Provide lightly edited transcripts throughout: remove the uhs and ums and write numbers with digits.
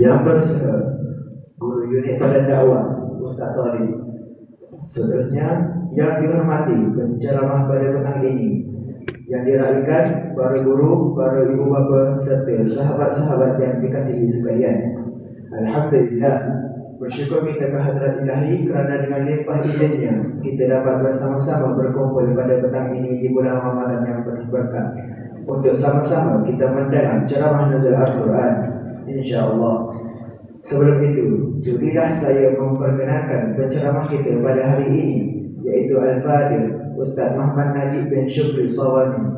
Yang guru unit pada dakwah Ustaz Tari. Seterusnya yang dihormati penceramah pada petang ini, yang diraihkan para guru, para ibu bapa serta sahabat-sahabat yang dikasihi sekalian. Alhamdulillah, bersyukur kita ke Hadrat Ilahi kerana dengan limpah izinnya kita dapat bersama-sama berkumpul pada petang ini di bulan Ramadan yang penuh berkah untuk sama-sama kita mendengar ceramah nuzul Al-Quran, insya-Allah. Sebelum itu, sudilah saya memperkenalkan penceramah kita pada hari ini, iaitu Al-Fadil Ustaz Muhammad Najib bin Syukri Sawani.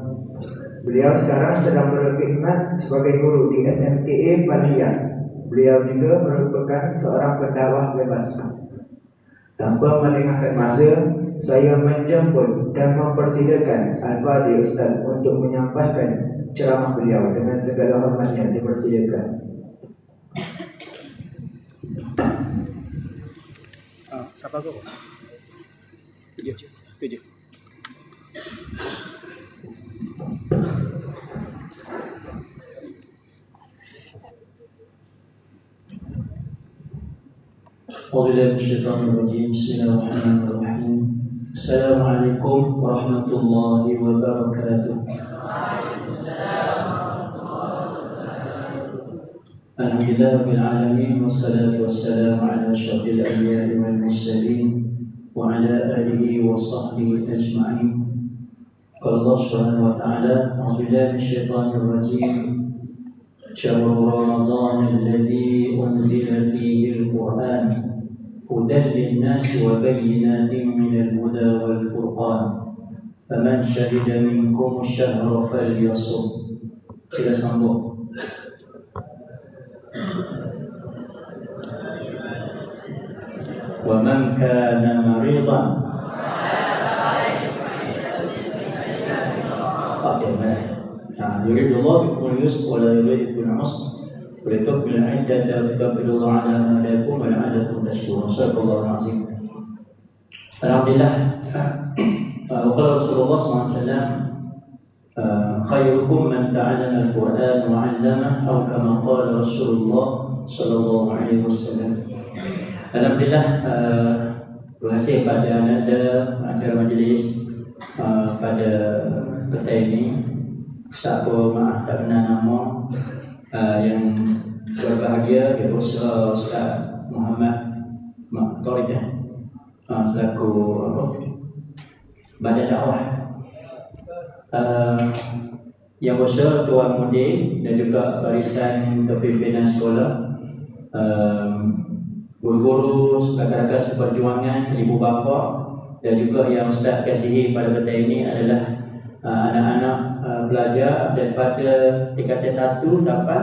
Beliau sekarang sedang berkhidmat sebagai guru di SMTA Palhiyah. Beliau juga merupakan seorang pendakwah bebas. Tanpa melengahkan masa, saya menjemput dan mempersilakan Al-Fadil Ustaz untuk menyampaikan ceramah beliau. Dengan segala hormatnya dipersilakan. Siapa kau? Tujuh. Bismillahirrahmanirrahim. Assalamualaikum warahmatullahi wabarakatuh. Alhamdulillahil alamin, wassalatu wassalamu ala asyrafil anbiya'i wal mursalin wa ala alihi wa sahbihi ajma'in. Qala Allah Subhanahu wa ta'ala, a'udzubillahi minasyaitonir rajim. Syahrul Ramadan alladzi unzila fihi al-Qur'an hudan lin-nasi wa bayyinatin minal huda wal furqan. Faman syahida minkum asy-syahra falyasum. Sila sambung. وَمَنْ كَانَ مَرِيضًا. يريد الله بكم اليسر ولا يريد بكم العسر ولتكملوا العدة وتكبروا الله على ما هداكم ولعلكم تشكرون. صدق الله العظيم. Alhamdulillah. وقال رسول الله صلى الله عليه وسلم خيركم من تعلم القرآن وعلمه أو كما قال رسول الله صلى الله عليه وسلم. Alhamdulillah, terima kasih pada anda acara majlis pada petang ini. Ustaz maaf tak kenal nama, yang berbahagia iaitu Ustaz Muhammad Torid selaku badan dakwah, yang bersama Tuan Mudir dan juga barisan kepimpinan sekolah, guru-guru, rakan-rakan seperjuangan, ibu bapa, dan juga yang Ustaz kasihi pada petang ini adalah anak-anak pelajar daripada tingkatan 1 sampai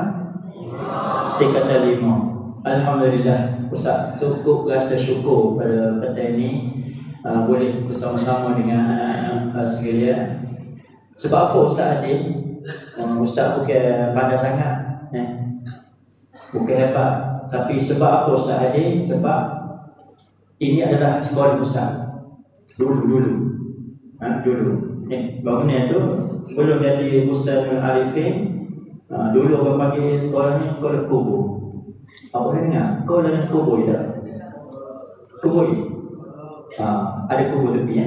tingkatan 5. Alhamdulillah, Ustaz cukup rasa syukur pada petang ini boleh bersama-sama dengan anak-anak sekalian. Sebab apa Ustaz Adil? Ustaz bukan pandai sangat, bukan hebat. Tapi sebab apa Ustaz Adil? Sebab ini adalah sekolah Ustaz dulu. Bangunan tu sebelum jadi Ustaz Arifin, dulu orang panggil sekolah ni sekolah kubur. Apa kau dengar? Kau dah kubur tak? Kubur ni? Ada kubur tepi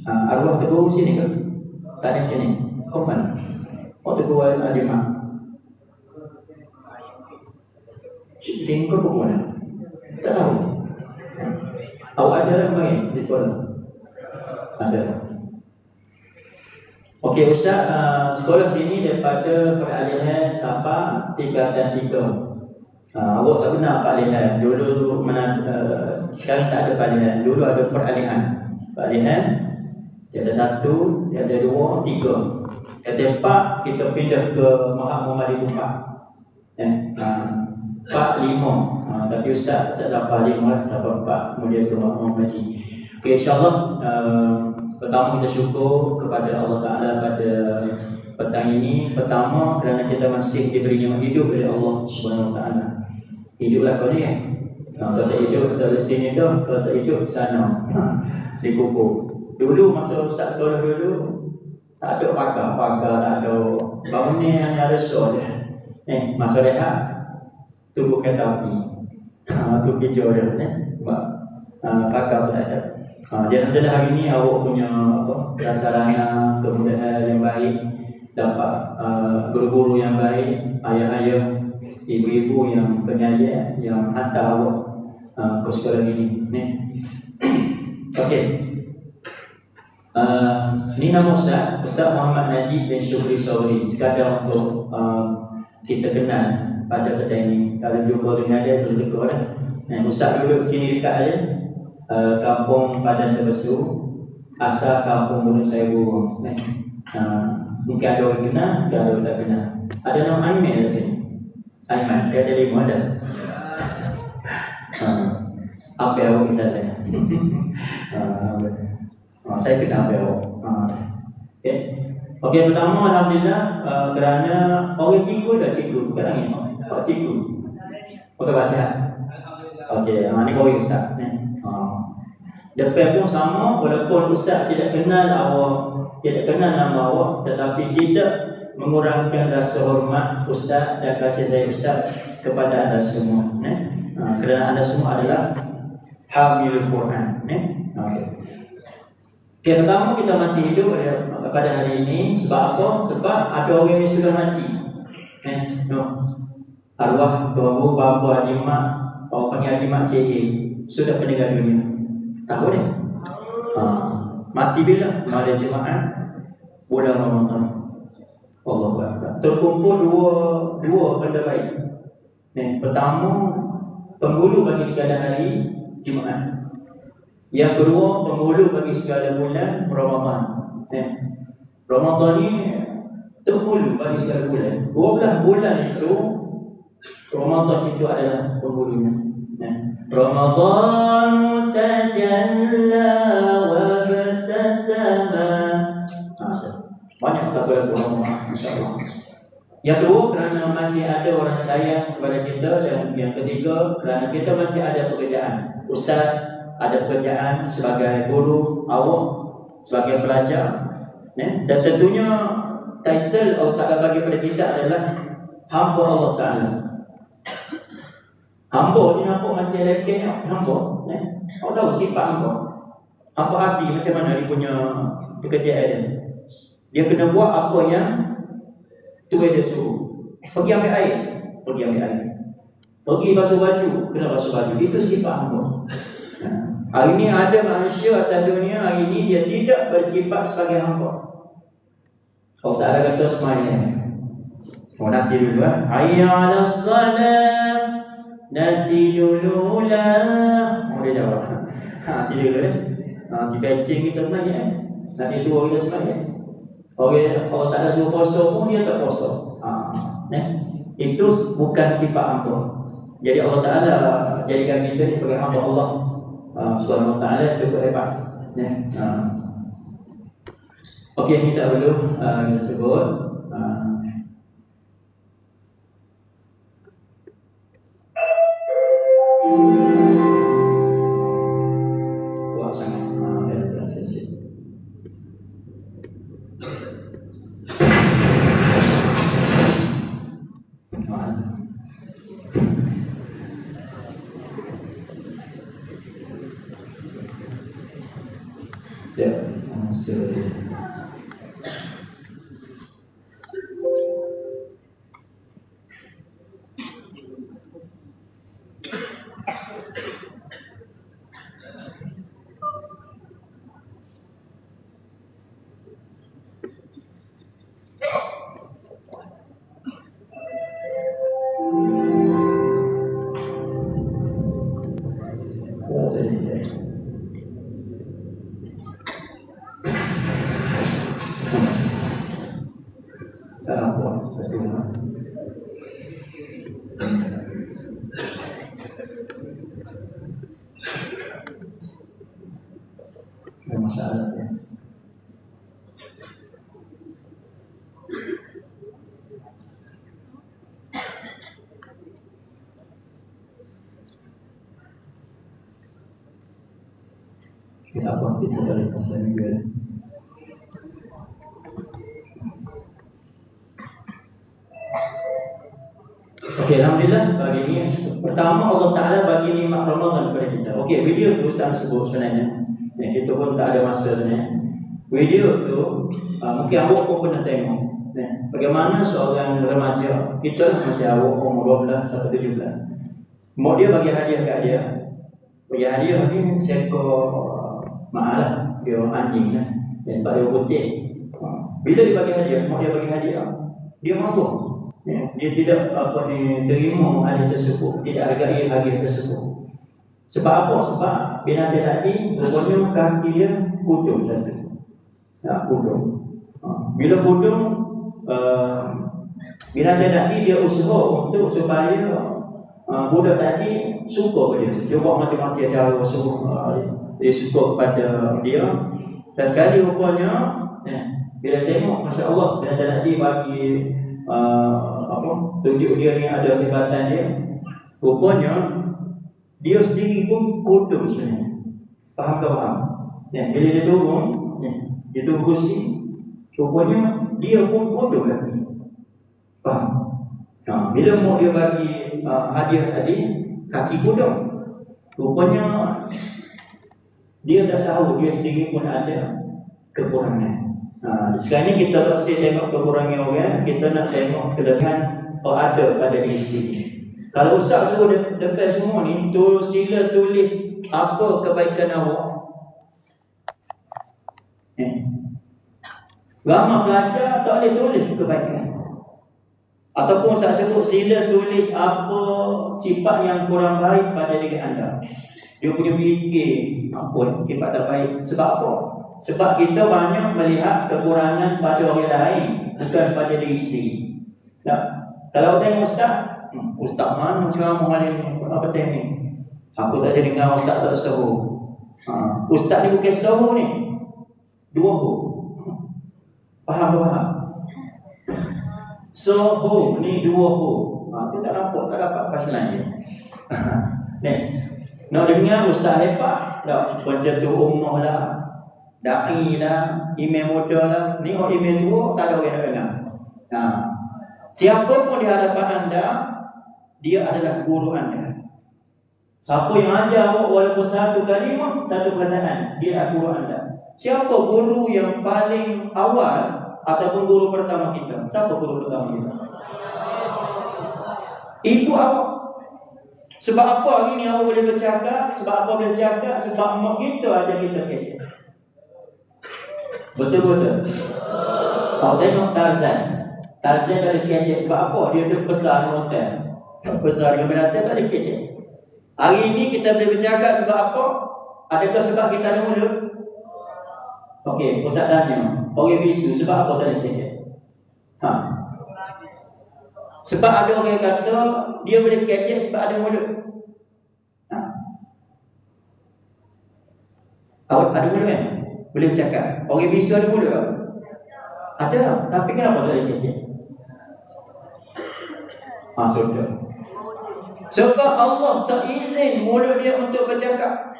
arwah terkubur sini ke? Tak ada sini. Kau mana? Oh, terkubur Alimah. Sini kau kubur mana? Tak tahu. Awak ada yang main di sekolah? Ada. Okey Ustaz, sekolah sini daripada peralihan Sabah tingkatan 3. Awak tak benar peralihan. Dulu sekarang tak ada peralihan. Dulu ada peralihan. Tiada 1, tiada 2, 3. Kata 4 kita pindah ke Mahat Muhammadi 4. 4, 5. Tapi Ustaz tak sampai 5, sampai 4. Kemudian ke Mahat Muhammadi. Okey, insya-Allah pertama kita syukur kepada Allah Ta'ala pada petang ini. Pertama kerana kita masih diberi nikmat hidup oleh Allah Subhanahu Wa Ta'ala. Hiduplah kau ni Kalau tak hidup dari sini tu, kalau tak hidup sana, dikubur. Dulu masa ustaz sekolah dulu tak ada pagar, tak ada bangunan yang ada so je. Masa rehat tunggu kereta api. Tu hijau dia pagar pun tak ada. Jadi alhamdulillah hari ni awak punya prasarana kemudahan yang baik, dapat guru-guru yang baik, ayah-ayah, ibu-ibu yang penyayang yang hantar awak ke sekolah ini. Okey. Ni nama Ustaz Muhammad Najib bin Syukri Sawri. Sekadar untuk kita kenal pada petang ini. Kalau jumpa dengan dia terus-terus lah. Ustaz duduk sini dekat aja. Kampung Padan Terbesu, asal kampung Gunung Saibu. Mungkin ada orang kenal, mungkin ada orang tak kenal. Ada nama Aiman di sini. Aiman, dia ada 5 ada. Apa yang awak kisah saya? Saya kenal apa yang awak. Okey, pertama alhamdulillah kerana orang cikgu dah cikgu, bukan lagi cikgu. Okey, bahasa. Okey, ni kau ustaz. Depan pun sama, walaupun ustaz tidak kenal awak, tidak kenal nama awak, tetapi tidak mengurangkan rasa hormat ustaz dan kasih sayang ustaz kepada anda semua. Kerana anda semua adalah hamilul Quran. Okey, pertama kita masih hidup pada hari ini sebab apa? Sebab ada orang yang sudah mati. Arwah tuan bapa Haji Mak, orang panggil Haji Mak Cihim, sudah meninggal dunia. Tahu deh. Mati bila? Pada jemaah bulan Ramadan. Allahu Akbar. Terkumpul dua benda baik. Pertama, penghulu bagi segala hari Jumaat. Yang kedua, penghulu bagi segala bulan Ramadan. Ramadan ni terhulu bagi segala bulan. 12 bulan itu Ramadan itu adalah penghulunya. Ramadan tajalla wa batasama. Banyak lagu-lagu Ramadan, insya-Allah. Yang kedua, kerana masih ada orang sayang kepada kita. Dan yang ketiga, kerana kita masih ada pekerjaan. Ustaz ada pekerjaan sebagai guru, awak sebagai pelajar. Dan tentunya title Allah Ta'ala bagi pada kita adalah hamba Allah Ta'ala. Hamba ni nampak macam lekenya, hamba. Awak tahu sifat hamba. Apa arti macam mana dia punya pekerjaan dia? Dia kena buat apa yang Tuhan dia suruh. Pergi ambil air, pergi ambil air. Pergi basuh baju, kena basuh baju. Itu sifat hamba. Hari ini ada manusia atas dunia, hari ini dia tidak bersifat sebagai hamba. Allah Ta'ala kata semuanya. Nanti dulu hayya 'alas salam. Nanti dulu lah. Dia jawab. Nanti dulu lah. Nanti becing kita sebenarnya. Nanti tu orang kita sebenarnya. Orang tak ada suruh puasa pun dia tak puasa. Itu bukan sifat hamba. Jadi Allah Ta'ala jadikan kita ni sebagai hamba Allah Subhanahu Wa Ta'ala cukup hebat. Okey, ni tak perlu kita sebut. Kuat sangat. Saya terasa sikit. Ya, masalah ya. Kita tak apa, kita tak boleh pasal juga. Okey, alhamdulillah pagi ini pertama Allah Taala bagi nikmat Ramadan kepada kita. Okey, video tu Ustaz sebut sebenarnya. Yang kita pun tak ada masa sebenarnya. Video tu mungkin awak pun pernah tengok. Bagaimana seorang remaja, kita masih awak umur 12 sampai 17. Mak dia bagi hadiah kat dia. Bagi hadiah ni seekor maalah, dia anjing lah. Dan dia putih. Bila dia bagi hadiah, mak dia bagi hadiah, dia marah. Dia tidak terima hadiah tersebut, tidak hargai hadiah tersebut. Sebab apa? Sebab binatang tadi rupanya kaki dia kudung satu. Kudung. Bila kudung, binatang tadi dia usaha untuk supaya budak tadi suka pada dia. Dia buat macam-macam cara dia suka kepada dia. Dan sekali rupanya bila tengok, Masya Allah, binatang tadi bagi tunjuk dia ni ada hebatan dia. Rupanya dia sendiri pun kudung sebenarnya. Faham ke faham? Bila dia turun, dia turun kursi, rupanya dia pun kudung lagi. Faham? Bila mak dia bagi hadiah tadi, kaki kudung, rupanya dia tak tahu dia sendiri pun ada kekurangan. Sekarang ni kita tak mesti tengok kekurangan orang, kita nak tengok kelebihan ada pada diri sendiri. Kalau Ustaz suruh depan semua ni, sila tulis apa kebaikan awak. Ramai pelajar tak boleh tulis kebaikan. Ataupun Ustaz sebut sila tulis apa sifat yang kurang baik pada diri anda. Dia punya fikir apa sifat tak baik. Sebab apa? Sebab kita banyak melihat kekurangan pada orang lain, bukan pada diri sendiri. Kalau tengok Ustaz mana ceramah hari ni, apa ni? Aku tak sering dengar Ustaz tak seru. Ustaz ni bukan seru ni, dua hu. Faham? Seru ni dua hu. Tu tak dapat pasalan dia. Nak dengar Ustaz hebat, tak pencetus ummah lah, da'i lah, imam muda lah. Ni orang imam tua tak ada orang nak dengar. Siapa pun di hadapan anda, dia adalah guru anda. Siapa yang ajar awak walaupun satu kalimah, satu perkataan, dia adalah guru anda. Siapa guru yang paling awal ataupun guru pertama kita? Siapa guru pertama kita? Ibu awak. Sebab apa hari ni awak boleh bercakap? Sebab apa boleh bercakap? Sebab mak kita ajar kita kecil. Betul-betul. Kau tengok Tarzan tak ada kecek. Sebab apa? Dia besar dengan hotel, besar dengan binatang, tak ada kecek. Hari ini kita boleh bercakap sebab apa? Adakah sebab kita ada mulut? Okey, Ustaz tanya, orang bisu sebab apa tak ada kecek? Sebab ada orang kata dia boleh kecek sebab ada mulut. Awak ada mulut kan? Boleh bercakap. Orang bisu ada mulut tak? Ada, tapi kenapa tak ada kecek? Sudah. Sebab Allah tak izin mulut dia untuk bercakap.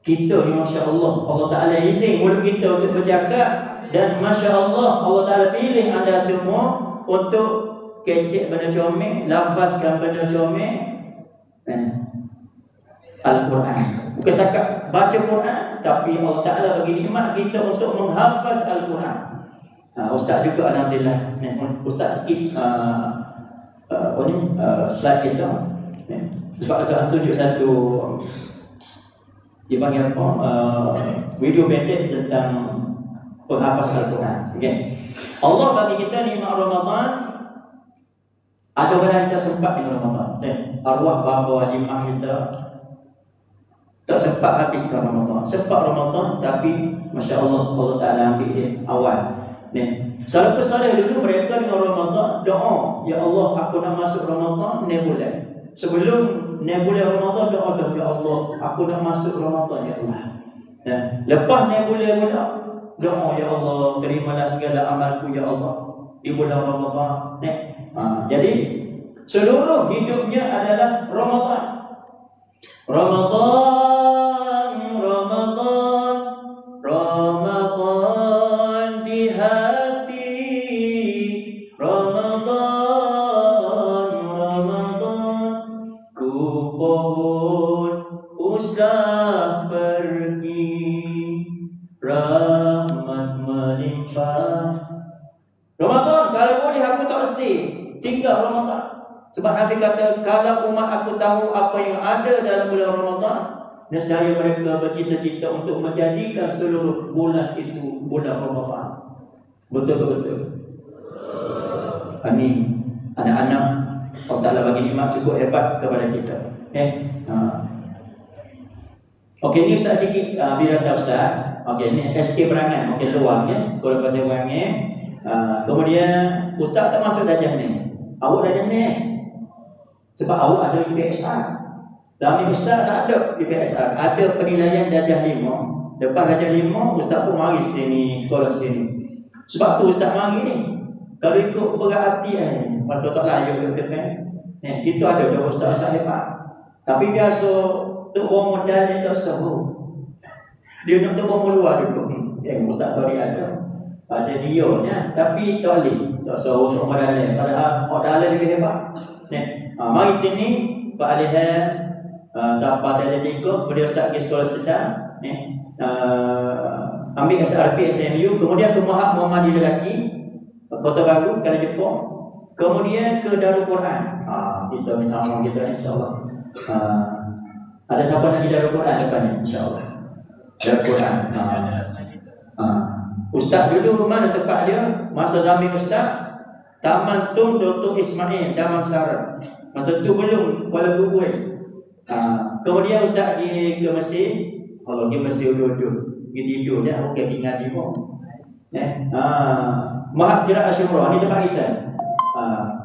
Kita ni Masya Allah, Allah Ta'ala izin mulut kita untuk bercakap. Dan Masya Allah, Allah Ta'ala pilih anda semua untuk kecek benda comel, lafazkan benda comel. Al-Quran, bukan setakat baca Quran, tapi Allah Ta'ala bagi nikmat kita untuk menghafaz Al-Quran. Ustaz juga alhamdulillah. Ustaz skip slide kita. Sebab saya tunjuk satu, dia panggil apa? Video pendek tentang penghafaz Al-Quran. Okay. Allah bagi kita nikmat Ramadan. Ada orang yang tak sempat di Ramadan. Arwah bapa jemaah kita tak sempat habiskan Ramadan. Sempat Ramadan tapi Masya Allah, Allah Ta'ala ambil dia awal. Salafus salih dulu mereka dengan Ramadan doa, ya Allah aku nak masuk Ramadan ni bulan. Sebelum ni bulan Ramadan doa dah, ya Allah aku nak masuk Ramadan ya Allah. Lepas ni bulan pula doa, ya Allah terimalah segala amalku ya Allah di bulan Ramadan. Jadi seluruh hidupnya adalah Ramadan. Ramadan tinggal Ramadan. Sebab Nabi kata, kalau umat aku tahu apa yang ada dalam bulan Ramadan, nescaya mereka bercita-cita untuk menjadikan seluruh bulan itu bulan Ramadan. Betul-betul. Amin. Anak-anak, Allah Ta'ala bagi nikmat cukup hebat kepada kita. Okey, ni Ustaz sikit birata Ustaz. Okey, ni SK Berangan. Okey, luar ya. Sekolah Pasir Berangan. Kemudian Ustaz tak masuk darjah ni. Awak darjah ni. Sebab awak ada PSR. Tapi Ustaz tak ada PSR. Ada penilaian darjah 5. Lepas darjah 5, Ustaz pun mari sini, sekolah sini. Sebab tu Ustaz mari ni. Kalau ikut berhati masa tak layak kan. Kita ada dah Ustaz hebat. Tapi biasa tok bawa modal dia tak seru. Dia nak tok bawa luar dulu. Ustaz tadi ada. Ada dia nya, tapi tak boleh. Tak seru tok modal dia. Padahal modal dia lebih hebat. Mari sini Pak Alihan siapa tadi tiga, kemudian Ustaz pergi sekolah sedang. Ambil SRP SMU, kemudian ke Mahad Muhammadiyah lelaki Kota Baru, Kuala Jepun. Kemudian ke Darul Quran. Kita bersama kita insya-Allah. Ada siapa nak pergi Darul Quran depan ni insya-Allah. Darul Quran. Ustaz dulu mana tempat dia? Masa zaman Ustaz Taman Tun Dr. Ismail Damansara. Masa tu belum Kuala Lumpur. Kemudian Ustaz pergi ke Mesir. Kalau pergi Mesir duduk, pergi tidur je, okey pergi ngaji pun. Mahad Qiraat Asyura ni tempat kita.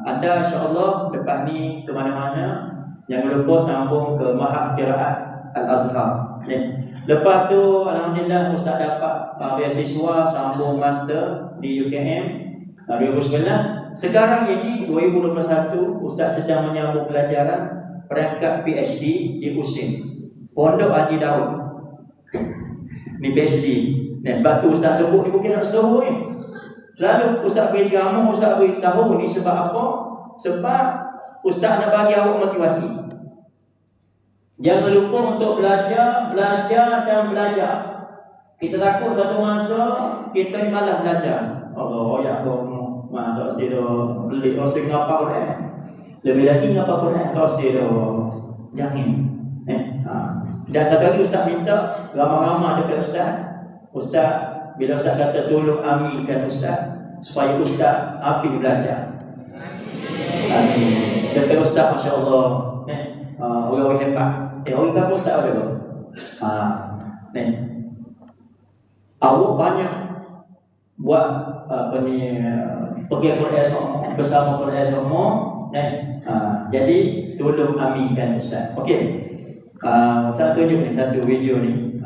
Anda insya-Allah lepas ni ke mana-mana, jangan lupa sambung ke Mahad Qiraat Al-Azhar. Lepas tu alhamdulillah Ustaz dapat beasiswa sambung master di UKM 2011. Sekarang ini 2021 Ustaz sedang menyambung pelajaran peringkat PhD di USIM Pondok Haji Daud. Ni PhD. Sebab tu Ustaz sebut ni bukan nak sebut ni. Selalu Ustaz beri ceramah, Ustaz beri tahu ni sebab apa? Sebab Ustaz nak bagi awak motivasi. Jangan lupa untuk belajar dan belajar. Kita takut satu masa kita ni malas belajar. Allah ya Allah, tak sida beli osing apa dah. Lebih lagi ngapa Quran tak sida. Jangan. Dan satu lagi Ustaz minta ramah-ramah dekat Ustaz. Ustaz, bila Ustaz kata tolong aminkan Ustaz supaya Ustaz habis belajar. Amin. Dekat Ustaz masya-Allah. Orang hebat. Orang kata Ustaz ada ke? Awak banyak buat apa ni pergi Quran bersama Quran semua. Jadi tolong aminkan Ustaz. Okey. Saya tunjuk ni satu video ni.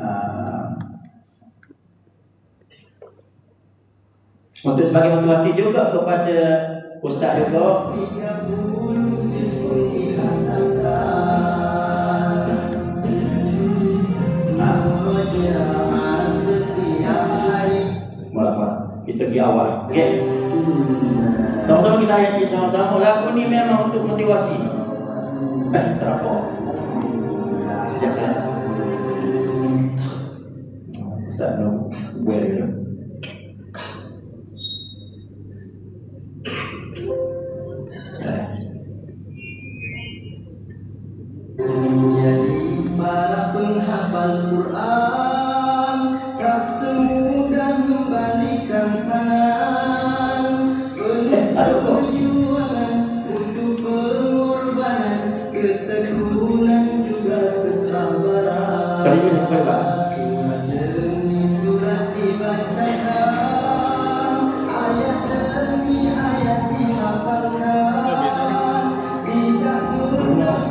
Untuk sebagai motivasi juga kepada Ustaz juga. Kita pergi awal. Okey. Sama-sama kita hayati sama-sama. Lagu ni memang untuk motivasi. Tak apa. Jangan. Ustaz no boleh. Menjadi para penghafal Quran tak semudah membalikan tangan. Perjuangan untuk pengorbanan, ketekunan juga kesabaran. Surat demi surat dibacakan, ayat demi ayat dihafalkan. Tidak mudah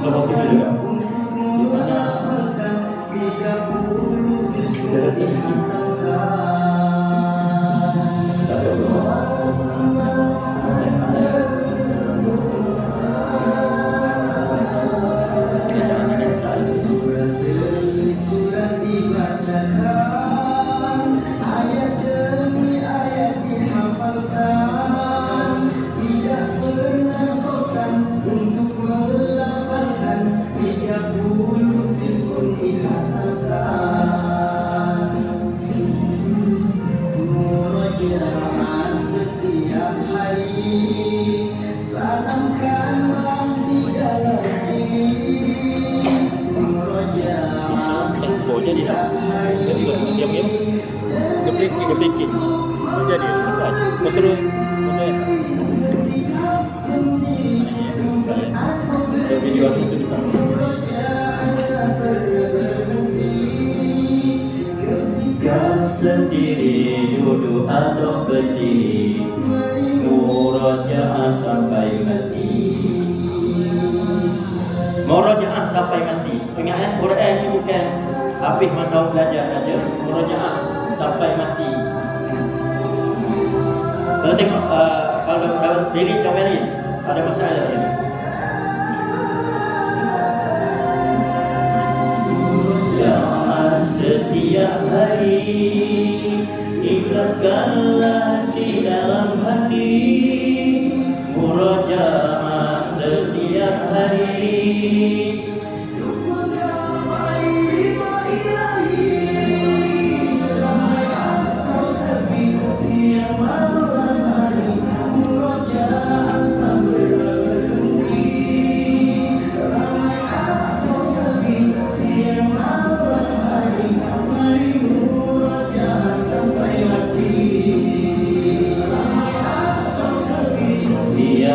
Okey. Jadi terus video itu juga. Ketika sendiri duduk atau berdiri, murojaah sampai mati. Murojaah sampai mati. Ingat ya, Quran ni bukan habis masa belajar saja. Murojaah sampai mati. Kalau tengok kalau diri macam ni ada masalah ya. Murojaah setiap hari, ikhlaskanlah di dalam hati. Murojaah setiap hari.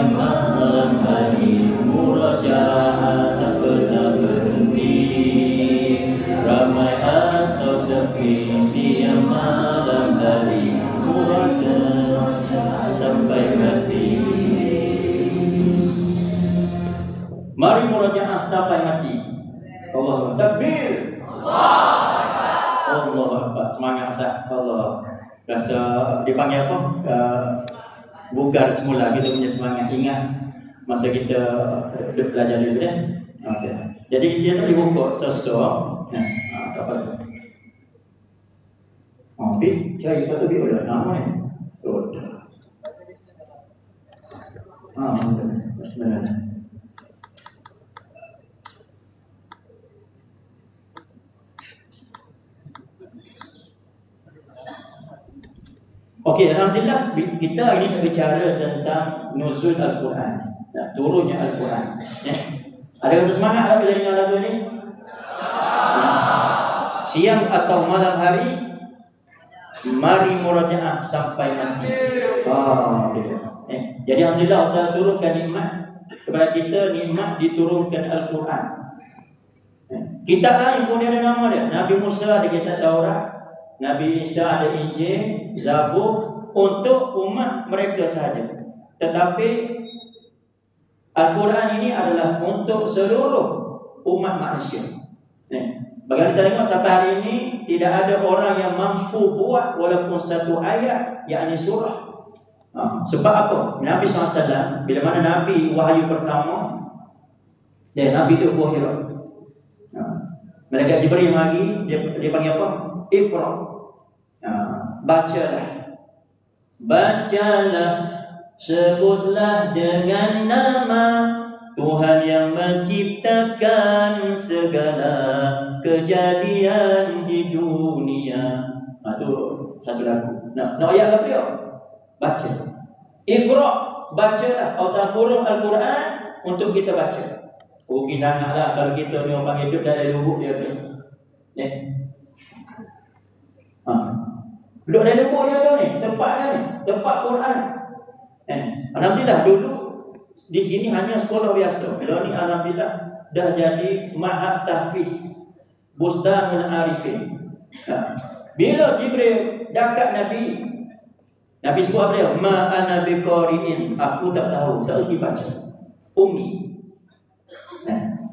Malam hari murojaah tak pernah berhenti. Ramai atau sepi, siang malam hari murojaah sampai mati. Mari murojaah sampai mati. Allahu takbir. Allahu akbar. Semangat Ustaz. Allah. Rasa dipanggil apa? Bugar semula kita punya semangat. Ingat masa kita belajar dulu kan. Okey. Jadi dia tak dibuka sesuatu. Tak apa. Tapi cari satu dia ada nama ni. Betul. Benar. Okey, alhamdulillah kita ini nak bicara tentang nuzul Al-Quran, turunnya Al-Quran. Ada rasa semangat tak bila dengar lagu ni? Siang atau malam hari, mari murojaah sampai mati. Jadi alhamdulillah Allah turunkan nikmat kepada kita, nikmat diturunkan Al-Quran. Kitab lain pun ada nama dia. Nabi Musa ada kitab Taurat, Nabi Isa ada Injil, Zabur untuk umat mereka sahaja. Tetapi Al-Quran ini adalah untuk seluruh umat manusia. Bagaimana kita tengok sampai hari ini tidak ada orang yang mampu buat walaupun satu ayat, yakni surah. Sebab apa? Nabi SAW, bila mana Nabi wahyu pertama, Nabi itu Gua Hira. Malaikat Jibril lagi, dia panggil apa? Iqra. Bacalah, sebutlah dengan nama Tuhan yang menciptakan segala kejadian di dunia. Itu satu lagu. Nak ayat apa dia? Baca. Iqra, bacalah. Allah turun Al-Quran untuk kita baca. Rugi sangatlah kalau kita ni orang hidup dari lubuk dia tu. Duduk dalam lubuk dia tu ni, tempat dia ni, tempat Quran. Alhamdulillah dulu di sini hanya sekolah biasa. Kalau ni alhamdulillah dah jadi ma'had tahfiz, Bustanul Arifin. Bila Jibril dekat Nabi sebut apa dia? Ma ana biqari'in, aku tak tahu, tak erti baca. Ummi.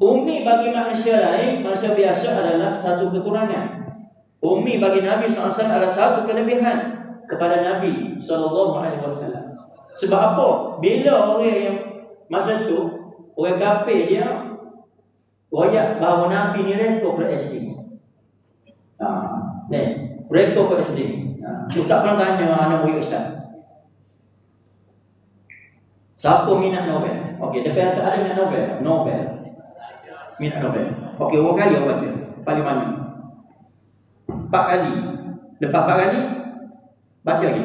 Ummi bagi manusia lain, manusia biasa adalah satu kekurangan. Ummi bagi Nabi SAW adalah satu kelebihan kepada Nabi SAW. Sebab apa? Bila orang yang masa tu orang kafir dia royak bahawa Nabi ni rekod ke SD. Rekod ke SD. Ustaz pernah tanya anak murid Ustaz, siapa minat novel? Okey, tapi ada minat novel. Minat novel. Okey, berapa kali awak baca? Paling banyak 4 kali. Lepas 4 kali baca lagi.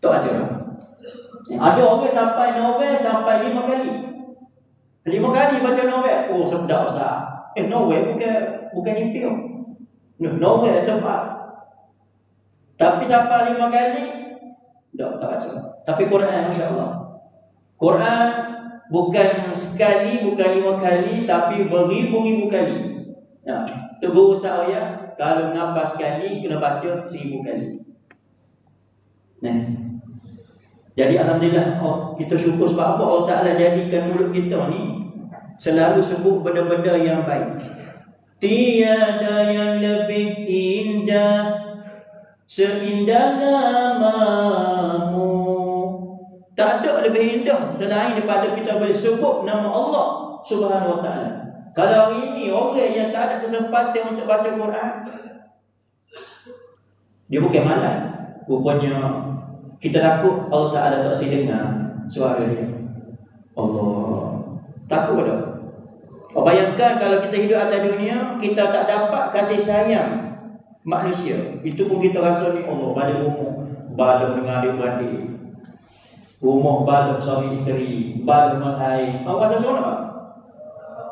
Tak baca. Ada orang sampai novel sampai 5 kali. 5 kali baca novel. Oh, sedap Ustaz. Novel bukan impian. Novel tempat. Tapi siapa 5 kali tak baca. Tapi Quran, Masya Allah, Quran bukan sekali, bukan 5 kali, tapi beribu-ribu kali. Tu guru Ustaz Raya, kalau nafas sekali kena baca 1000 kali. Jadi alhamdulillah, kita syukur sebab apa Allah Ta'ala jadikan mulut kita ni selalu sebut benda-benda yang baik. Tiada yang lebih indah seindah namamu. Tak ada lebih indah selain daripada kita boleh sebut nama Allah Subhanahu Wa Ta'ala. Kalau hari ini orang yang tak ada kesempatan untuk baca Quran, dia bukan malas. Rupanya kita takut Allah Ta'ala tak boleh dengar suara dia. Allah takut tak? Bayangkan kalau kita hidup atas dunia, kita tak dapat kasih sayang manusia. Itu pun kita rasa ni Allah balik rumah, balik dengan adik-beradik, rumah balik suami isteri, balik rumah saya. Awak rasa seronok tak?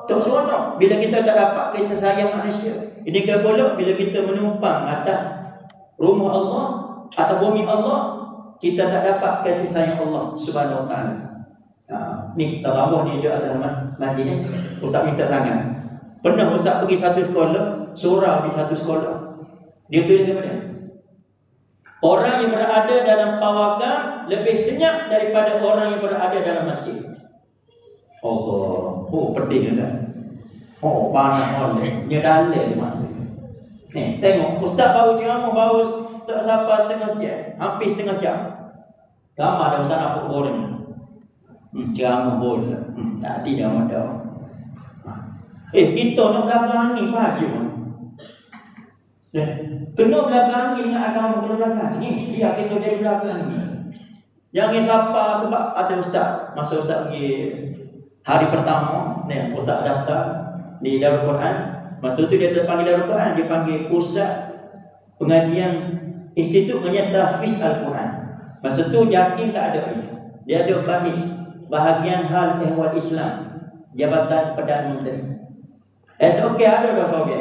Tak seronok bila kita tak dapat kasih sayang manusia. Ini ke pula bila kita menumpang atas rumah Allah, atas bumi Allah, kita tak dapat kasih sayang Allah Subhanahu Wa Ta'ala. Ni terawah ni dia ada masjid ni. Ustaz minta sangat. Pernah Ustaz pergi satu sekolah, surau di satu sekolah. Dia tulis apa dia? Orang yang berada dalam pawagam lebih senyap daripada orang yang berada dalam masjid. Allah, pedih kan? Panas oleh. Dia dalil masjid. Tengok Ustaz baru ceramah baru tak sampai setengah jam, hampir setengah jam. Ramai dah Ustaz nak goreng. Ceramah boleh. Tak ada ceramah dah. Kita nak belakang ni baju. Kena belakang ni dengan agama, kena belakang ni. Biar kita jadi belakang ni. Jangan siapa sebab ada Ustaz. Masa Ustaz pergi hari pertama, Ustaz daftar di Darul Quran. Masa tu dia terpanggil Darul Quran, dia panggil Pusat Pengajian Institut Tahfiz Al-Quran. Masa tu yakin tak ada. Dia ada bahagian hal ehwal Islam, Jabatan Perdana Menteri. SOK ada dah SOK.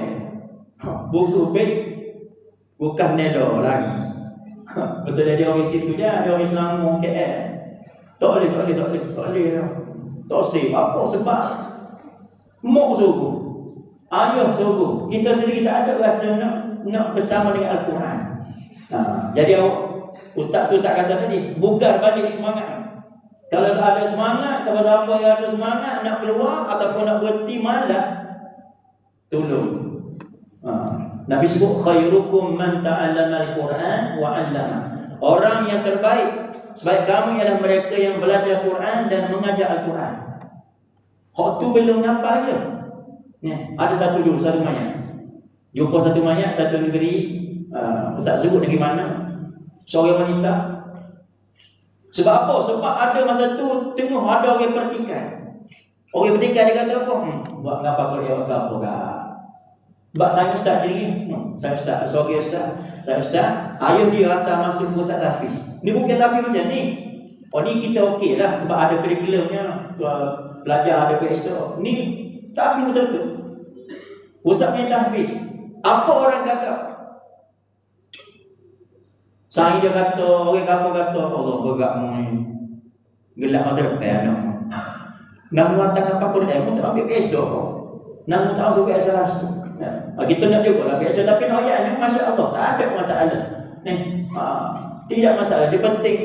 Buku bed bukan nelo lagi. Betul dia orang situ je, ada orang Islam KL. Tak boleh. Tak sih apa sebab mau suruh. Ayuh suruh. Kita sendiri tak ada rasa nak bersama dengan Al-Quran. Jadi Ustaz tu Ustaz kata tadi, bugar balik semangat. Kalau ada semangat, siapa-siapa yang rasa semangat nak keluar ataupun nak berhenti malah, tolong. Nabi sebut khairukum man ta'allama al-Quran wa 'allama. Orang yang terbaik sebaik kamu ialah mereka yang belajar Quran dan mengajar Al-Quran. Hak tu belum nampak je. Ada satu mayat. Jumpa satu mayat satu negeri, Ustaz sebut negeri mana? Seorang wanita. Sebab apa? Sebab ada masa tu tengah ada orang pertikaian. Orang pertikaian dia kata apa? Buat ngapa kau dia apa kah? Sebab saya Ustaz sendiri. Saya Ustaz, seorang Ustaz. Saya Ustaz, ayah dia hantar masuk pusat tahfiz. Ni bukan tahfiz macam ni. Ni kita okey lah sebab ada kurikulumnya. Belajar ada besok. Ni tahfiz betul-betul. Pusatnya tahfiz. Apa orang kata? Saya dia kata, orang kapal kata, Allah bergakmu ni gelap masa depan. Nak mengatakan kapal Quran, mu tak ambil besok. Nak mu tak ambil biasa. Kita nak juga lah biasa, tapi nak ayatnya Masya Allah, tak ada masalah. Tidak masalah, dia penting.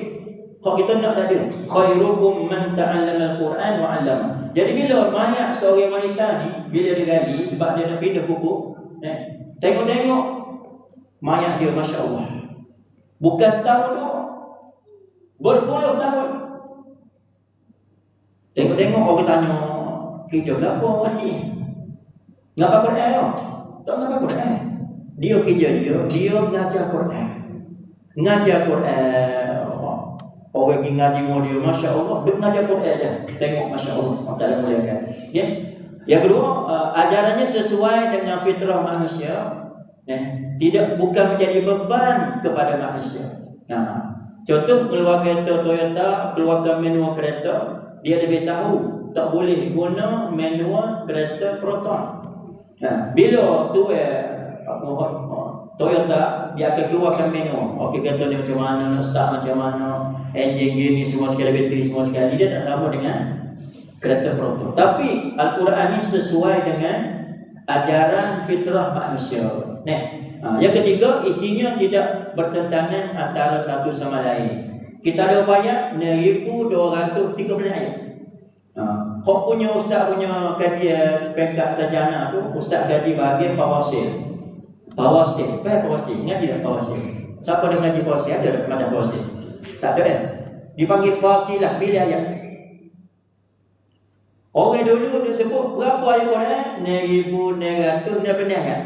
Kalau kita nak tadi, khairukum man ta'allama al-Quran wa 'allama. Jadi bila mayat seorang wanita ni, bila dia gali, sebab dia nak pindah kuku, tengok-tengok mayat dia Masya Allah. Bukan setahun tu, berpuluh tahun. Tengok-tengok orang tanya, kerja berapa makcik? Ngapa Quran tau? Tak ngapa Quran. Dia kerja dia mengajar Quran. Mengajar Quran. Orang pergi ngaji dengan dia, Masya Allah, dia mengajar Quran je. Tengok Masya Allah, tak ada muliakan. Yang kedua, ajarannya sesuai dengan fitrah manusia. Bukan menjadi beban kepada manusia. Contoh keluar kereta Toyota, keluarkan manual kereta, dia lebih tahu tak boleh guna manual kereta Proton. Bila tu Toyota, dia akan keluarkan manual. Okey, kata dia macam mana, nak start macam mana, enjin gini semua sekali, bateri semua sekali. Dia tak sama dengan kereta proton. Tapi Al-Quran ini sesuai dengan ajaran fitrah manusia. Yang ketiga, isinya tidak bertentangan antara satu sama lain. Kita ada ayat 1213 ayat. Hok punya ustaz punya kajian peringkat sarjana tu, ustaz kaji bahagian Fawasil. Fawasil, Fawasil, ngaji tak Fawasil? Siapa dah ngaji Fawasil? Ada tak madah Fawasil? Tak ada kan? Dipanggil Fasilah, bila ayat. Orang dulu dia sebut berapa ayat Quran? 1213 ayat.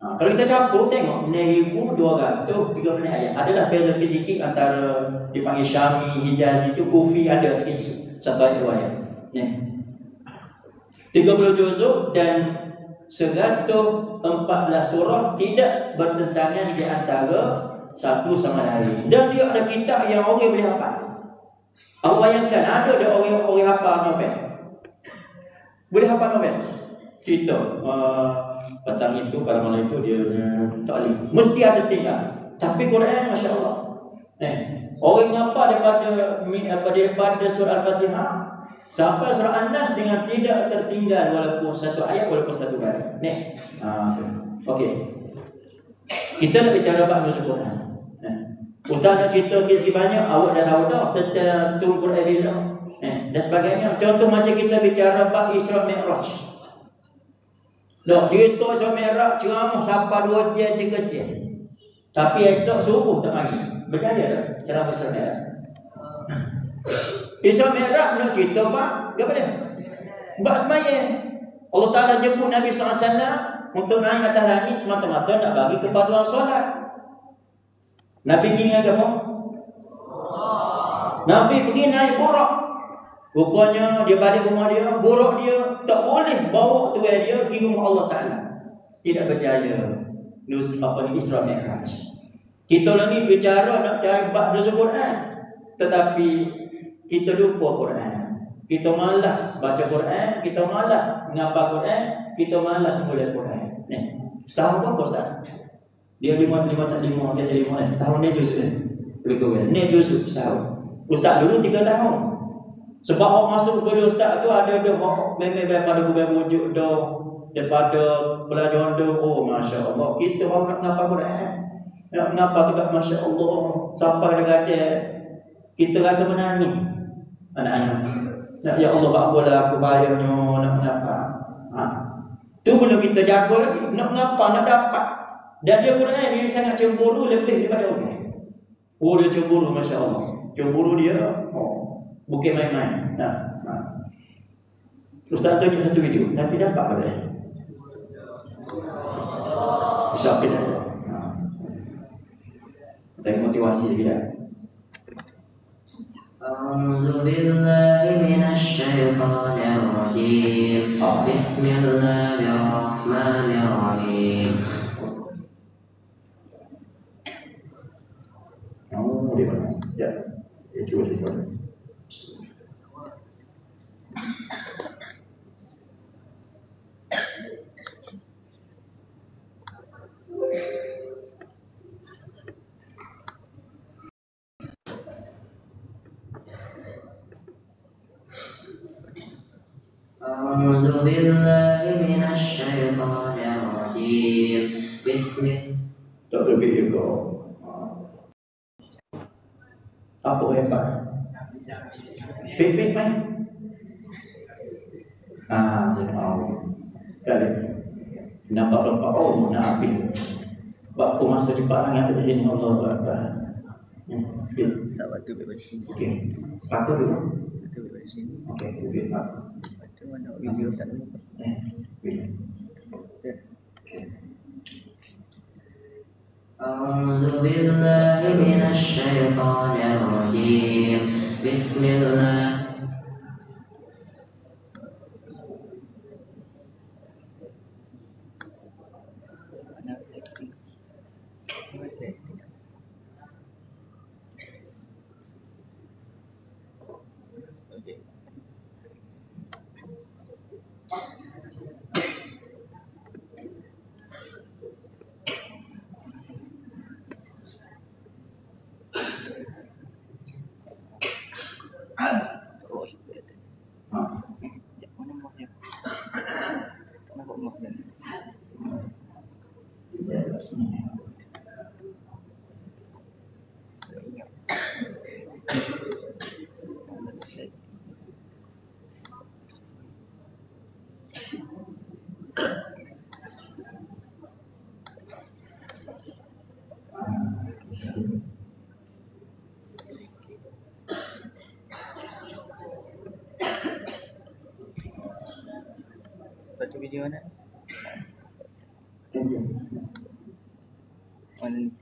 Kalau kita campur tengok 1213 ayat. Adalah beza sikit-sikit antara dipanggil Syami, Hijazi itu, Kufi ada sikit-sikit. Satu ayat, dua ayat. 30 juzuk dan 114 surah tidak bertentangan di antara satu sama lain. Dan dia ada kitab yang orang boleh hafal. Awak bayangkan ada orang hafal novel. Boleh hafal novel. Cerita petang itu pada malam itu dia taklim. Mesti ada tinggal. Tapi Quran masya-Allah. Orang hafal daripada surah Al-Fatihah sampai surah An-Nas dengan tidak tertinggal walaupun satu ayat, walaupun satu baris. Okey. Kita nak bicara bab nuzul Quran. Ustaz nak cerita sikit-sikit banyak, awak dah tahu dah tentang turun Quran bila dan sebagainya. Contoh macam kita bicara bab Isra Mi'raj. Dah cerita Isra Mi'raj ceramah sampai 2 jam 3 jam. Tapi esok subuh tak mari. Berjaya tak ceramah Isra Mi'raj? Isra Mi'raj nak cerita apa? Apa dia? Bab sembahyang. Allah Ta'ala jemput Nabi SAW untuk naik atas langit semata-mata nak bagi kefaduan solat. Nabi pergi dengan apa? Nabi pergi naik burak. Rupanya dia balik rumah dia, burak dia tak boleh bawa tuan dia pergi rumah Allah Ta'ala. Tidak berjaya. Isra Mi'raj. Kita ni bicara nak cari bab nuzul Quran, tetapi kita lupa Quran. Kita malas baca Quran, kita malas ngapal Quran, kita malas mulai Quran. Setahun pun Ustaz. Dia 5 tak 5, dia 5 setahun dia juzuk dia. Lebih kurang. Ni juzuk setahun. Ustaz dulu 3 tahun. Sebab orang masuk kepada ustaz tu ada memang daripada kubur wujud dah, daripada pelajaran dah. Oh masya-Allah, kita baru nak ngapal Quran. Nak ngapal juga masya-Allah, sampai dekat kita rasa menangis. Anak-anak. Nak ya Allah apalah aku bayarnya nak ngapa. Tu belum kita jaga lagi. Nak ngapa nak dapat. Dan dia Quran ni sangat cemburu lebih daripada orang. Oh dia cemburu masya-Allah. Cemburu dia bukan main-main. Ustaz tunjuk satu video tapi dapat pada. Insya-Allah kita. Tengok motivasi sikit. أعوذ بالله من الشيطان الرجيم بسم الله الرحمن الرحيم Di mana? Ya. Cuba cuba. أعوذ بالله من الشيطان الرجيم بسم Tak ada video kau. Apa hebat? Pipit main? Kali nampak oh Nabi. Bab aku masuk cepat sangat di sini Allah Akbar. Sahabat tu berada di sini. Okey. Patut dulu. Itu berada di sini. Okey, tu dia patut. Itu mana video Ustaz ni? Bila? أعوذ بالله من الشيطان الرجيم بسم الله Video mana? Thank you. Mana ni?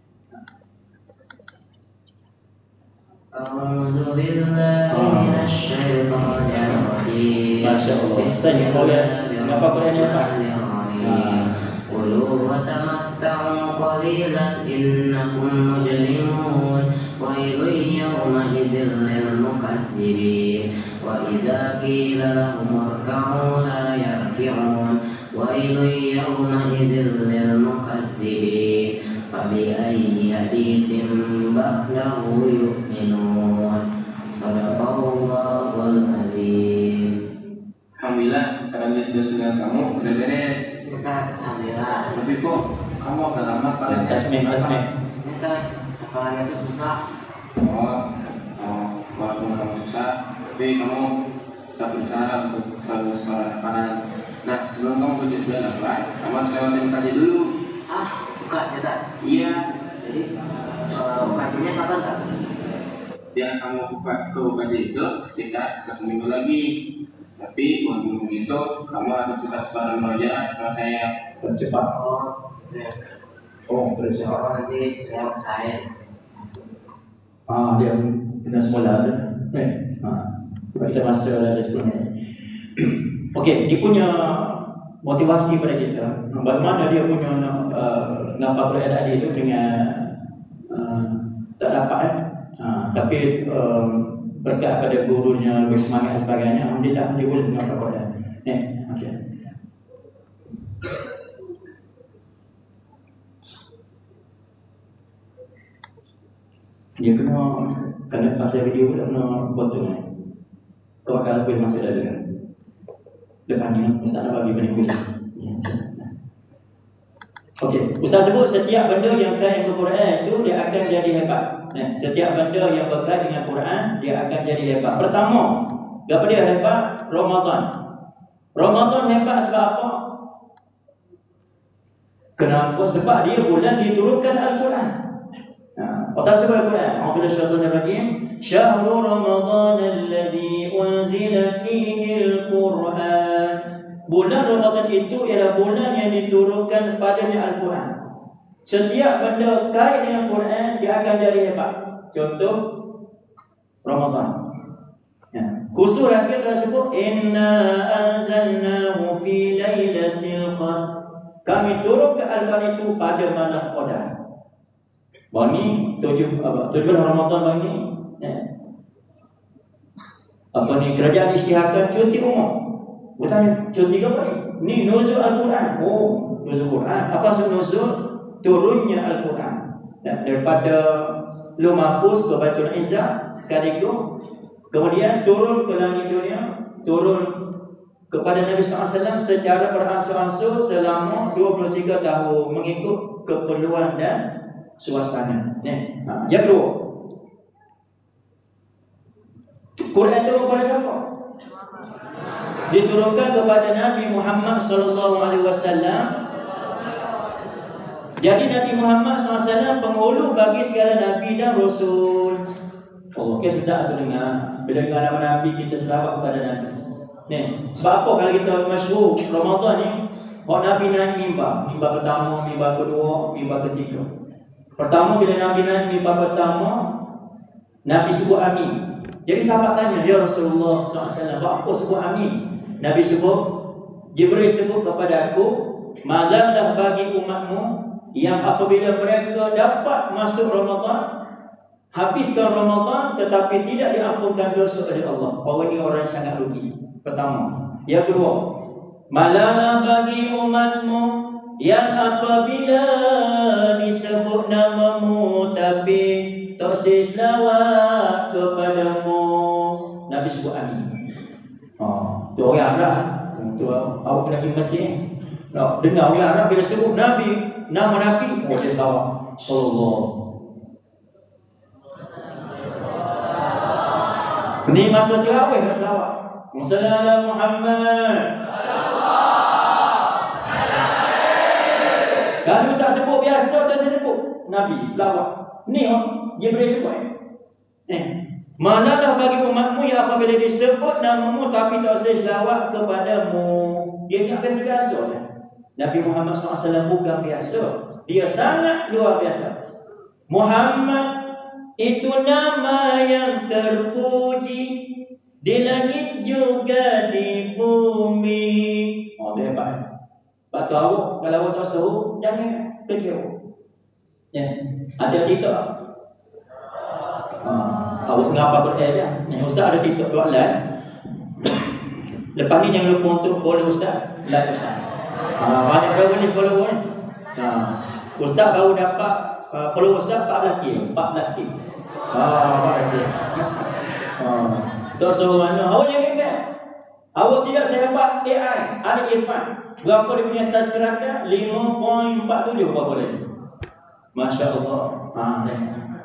أعوذ بالله من الشيطان الرجيم Masya Allah. بسم Tanya kau الله ya, kenapa kau ni apa? الرحمن كلوا وتمتعوا قليلا إنكم مجرمون ويل يومئذ للمكذبين وإذا قيل لهم اركعوا لا يركعون ويل يومئذ للمكذبين فبأي حديث بعده يؤمنون صدق الله العظيم. Alhamdulillah, karena sudah sudah kamu udah beres. Alhamdulillah. Tapi kok kamu agak lama pada Tasmim. Kita sekolahnya itu susah. Walaupun kamu susah, tapi kamu tetap berusaha untuk selalu sekolah kanan. Nah, sebelum kamu berjaya apa? Kamu harus lewatin kaji dulu. Buka kita. Iya. Jadi kajinya kapan tak? Yang kamu buka ke kaji itu sekitar 1 minggu lagi. Tapi untuk itu kamu harus tetap sekolah murojaah sama saya. Percepat. Percepat. Nanti saya. Dia kena semula tu. Kita masuk ada 10 minit. Okey, dia punya motivasi pada kita. Bagaimana dia punya nampak keadaan dia itu dengan tak dapat tapi berkat pada gurunya, bersemangat dan sebagainya. Alhamdulillah dia boleh nampak keadaan. Okey. Dia kena pasal video dia kena potong. Kau akan boleh masuk dalam kan? Depan ni Ustaz nak bagi benda kulit. Okey, Ustaz sebut setiap benda yang kait dengan Quran itu dia akan jadi hebat. Setiap benda yang berkait dengan Quran dia akan jadi hebat. Pertama, apa dia hebat? Ramadan. Ramadan hebat sebab apa? Kenapa? Sebab dia bulan diturunkan Al-Quran. Allah sebut Al-Quran. A'udzu billahi rajim. Syahrul Ramadan alladzi unzila fihi al-Quran. Bulan Ramadan itu ialah bulan yang diturunkan padanya Al-Quran. Setiap benda kait dengan Quran dia akan jadi hebat. Contoh Ramadan. Khusus lagi tersebut inna anzalnahu fi lailatul qadr. Kami turunkan Al-Quran itu pada malam Qadar. Bani 17 Ramadan bani kerajaan isytiharkan cuti umum. Bertanya cuti ke apa ni? Ni nuzul Al-Quran. Nuzul Quran. Apa maksud nuzul? Turunnya Al-Quran. Daripada Lauh Mahfuz ke Baitul Izzah sekaligus. Kemudian turun ke langit dunia, turun kepada Nabi SAW secara beransur-ansur selama 23 tahun mengikut keperluan dan suasana. Yang kedua, Quran turun kepada siapa? Diturunkan kepada Nabi Muhammad SAW. Jadi Nabi Muhammad SAW penghulu bagi segala Nabi dan Rasul. Okey, sudah tu dengar. Bila dengar nama Nabi, kita selawat kepada Nabi. Sebab apa kalau kita masyhur Ramadan ni, Nabi naik mimbar. Mimbar pertama, mimbar kedua, mimbar ketiga. Pertama bila Nabi naik mimbar pertama, Nabi sebut amin. Jadi sahabat tanya, ya Rasulullah SAW, apa sebut amin? Nabi sebut, Jibril sebut kepada aku, malamlah bagi umatmu yang apabila mereka dapat masuk Ramadan, habiskan Ramadan tetapi tidak diampunkan dosa oleh Allah. Orang ini orang sangat rugi. Pertama. Yang kedua, malamlah bagi umatmu yang apabila disebut namamu tapi tak selawat kepadamu. Nabi sebut amin. Tu orang Arab. Tu awak kena pergi Mesir. Dengar orang Arab bila sebut Nabi, nama Nabi, dia selawat. Sallallahu. Ni masa terawih nak selawat. Sallallahu Muhammad. Kalau tak sebut biasa, tak sebut Nabi selawat. Ni Jibril sebut. Manalah bagi umatmu yang apabila disebut namamu tapi tak selawat kepadamu. Dia ingat biasa-biasa je. Nabi Muhammad SAW bukan biasa. Dia sangat luar biasa. Muhammad itu nama yang terpuji di langit juga di bumi. Oh, tu hebat. Lepas tu awak, kalau awak tak suruh, jangan kecewa. Ya, ada TikTok. Awak ngapa berada? Ni ustaz ada TikTok buat live. Lepas ni jangan lupa untuk follow ustaz, like ustaz. Banyak orang boleh follow ni. Ustaz baru dapat follow ustaz 14k. 14k. 14k. Tak suruh mana. Awak jangan ingat. Awak tidak sehebat AI. Ada Irfan. Berapa dia punya subscriber? 5.47 berapa dia? Masya Allah.